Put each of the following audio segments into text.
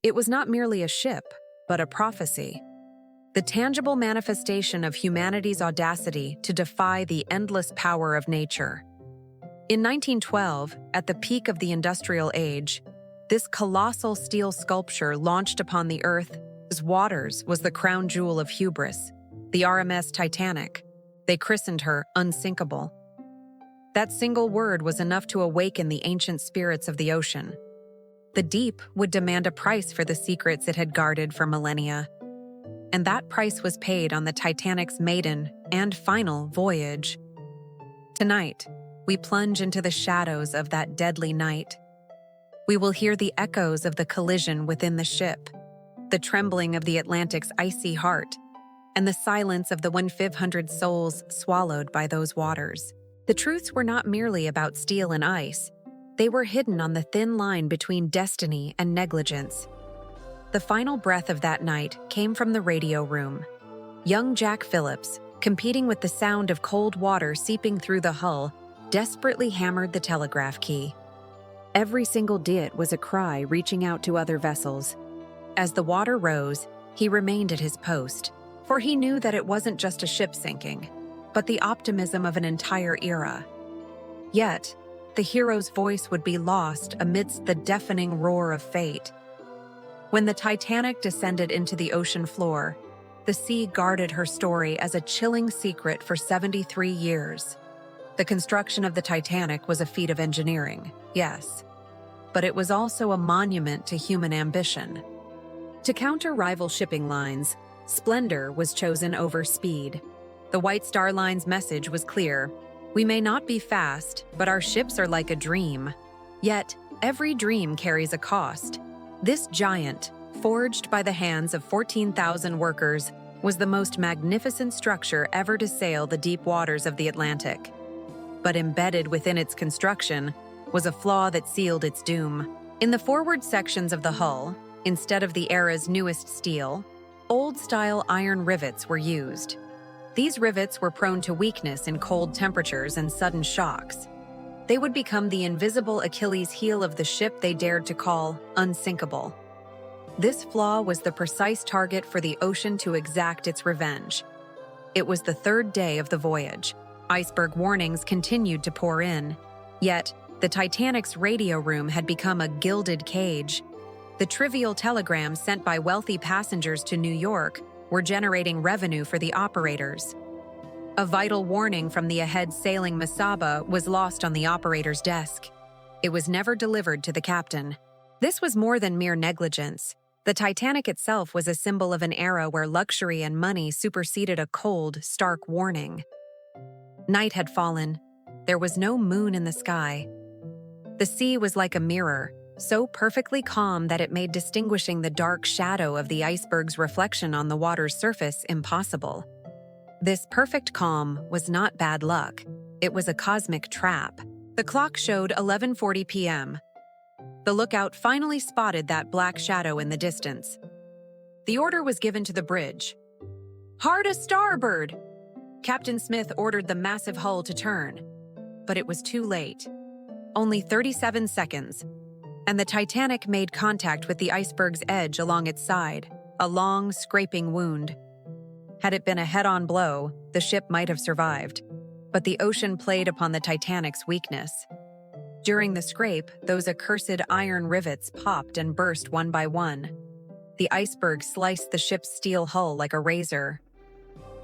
It was not merely a ship, but a prophecy. The tangible manifestation of humanity's audacity to defy the endless power of nature. In 1912, at the peak of the industrial age, this colossal steel sculpture launched upon the Earth's waters was the crown jewel of hubris, the RMS Titanic. They christened her Unsinkable. That single word was enough to awaken the ancient spirits of the ocean. The deep would demand a price for the secrets it had guarded for millennia. And that price was paid on the Titanic's maiden and final voyage. Tonight, we plunge into the shadows of that deadly night. We will hear the echoes of the collision within the ship, the trembling of the Atlantic's icy heart, and the silence of the 1,500 souls swallowed by those waters. The truths were not merely about steel and ice. They were hidden on the thin line between destiny and negligence. The final breath of that night came from the radio room. Young Jack Phillips, competing with the sound of cold water seeping through the hull, desperately hammered the telegraph key. Every single dit was a cry reaching out to other vessels. As the water rose, he remained at his post, for he knew that it wasn't just a ship sinking, but the optimism of an entire era. Yet, the hero's voice would be lost amidst the deafening roar of fate. When the Titanic descended into the ocean floor, the sea guarded her story as a chilling secret for 73 years. The construction of the Titanic was a feat of engineering, yes, but it was also a monument to human ambition. To counter rival shipping lines, splendor was chosen over speed. The White Star Line's message was clear: we may not be fast, but our ships are like a dream. Yet, every dream carries a cost. This giant, forged by the hands of 14,000 workers, was the most magnificent structure ever to sail the deep waters of the Atlantic. But embedded within its construction was a flaw that sealed its doom. In the forward sections of the hull, instead of the era's newest steel, old-style iron rivets were used. These rivets were prone to weakness in cold temperatures and sudden shocks. They would become the invisible Achilles heel of the ship they dared to call unsinkable. This flaw was the precise target for the ocean to exact its revenge. It was the third day of the voyage. Iceberg warnings continued to pour in. Yet, the Titanic's radio room had become a gilded cage. The trivial telegrams sent by wealthy passengers to New York were generating revenue for the operators. A vital warning from the ahead sailing Mesaba was lost on the operator's desk. It was never delivered to the captain. This was more than mere negligence. The Titanic itself was a symbol of an era where luxury and money superseded a cold, stark warning. Night had fallen. There was no moon in the sky. The sea was like a mirror, so perfectly calm that it made distinguishing the dark shadow of the iceberg's reflection on the water's surface impossible. This perfect calm was not bad luck. It was a cosmic trap. The clock showed 11:40 p.m. The lookout finally spotted that black shadow in the distance. The order was given to the bridge. "Hard a starboard!" Captain Smith ordered the massive hull to turn. But it was too late. Only 37 seconds, and the Titanic made contact with the iceberg's edge along its side, a long, scraping wound. Had it been a head-on blow, the ship might have survived. But the ocean played upon the Titanic's weakness. During the scrape, those accursed iron rivets popped and burst one by one. The iceberg sliced the ship's steel hull like a razor.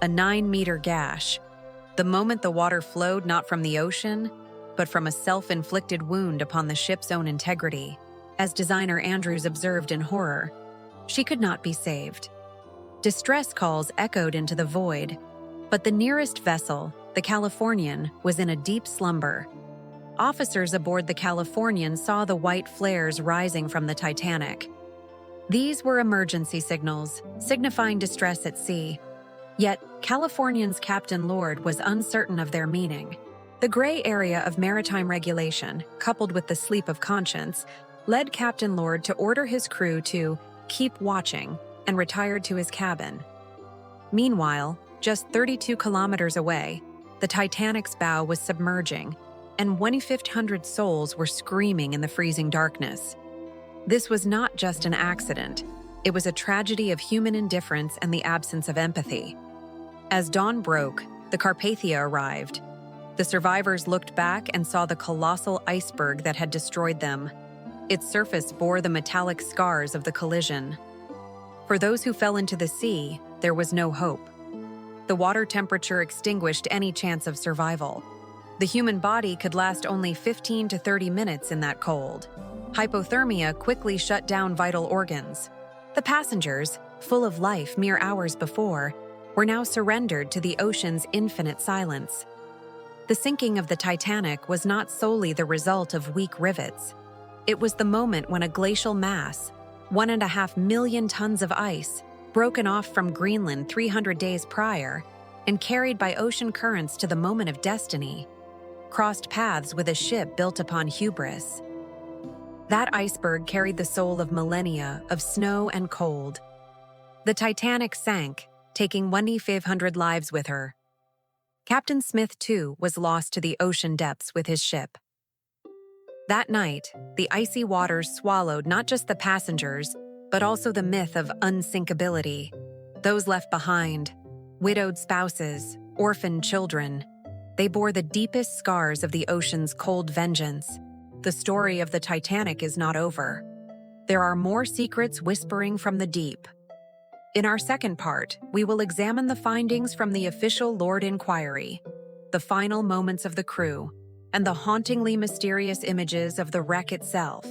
A 9-meter gash. The moment the water flowed not from the ocean, but from a self-inflicted wound upon the ship's own integrity. As designer Andrews observed in horror, she could not be saved. Distress calls echoed into the void, but the nearest vessel, the Californian, was in a deep slumber. Officers aboard the Californian saw the white flares rising from the Titanic. These were emergency signals, signifying distress at sea. Yet, Californian's Captain Lord was uncertain of their meaning. The gray area of maritime regulation, coupled with the sleep of conscience, led Captain Lord to order his crew to keep watching and retired to his cabin. Meanwhile, just 32 kilometers away, the Titanic's bow was submerging, and 2,500 souls were screaming in the freezing darkness. This was not just an accident. It was a tragedy of human indifference and the absence of empathy. As dawn broke, the Carpathia arrived. The survivors looked back and saw the colossal iceberg that had destroyed them. Its surface bore the metallic scars of the collision. For those who fell into the sea, there was no hope. The water temperature extinguished any chance of survival. The human body could last only 15 to 30 minutes in that cold. Hypothermia quickly shut down vital organs. The passengers, full of life mere hours before, were now surrendered to the ocean's infinite silence. The sinking of the Titanic was not solely the result of weak rivets. It was the moment when a glacial mass, 1.5 million tons of ice, broken off from Greenland 300 days prior and carried by ocean currents to the moment of destiny, crossed paths with a ship built upon hubris. That iceberg carried the soul of millennia of snow and cold. The Titanic sank, taking 1,500 lives with her. Captain Smith, too, was lost to the ocean depths with his ship. That night, the icy waters swallowed not just the passengers, but also the myth of unsinkability. Those left behind, widowed spouses, orphaned children, they bore the deepest scars of the ocean's cold vengeance. The story of the Titanic is not over. There are more secrets whispering from the deep. In our second part, we will examine the findings from the official Lord Inquiry, the final moments of the crew, and the hauntingly mysterious images of the wreck itself.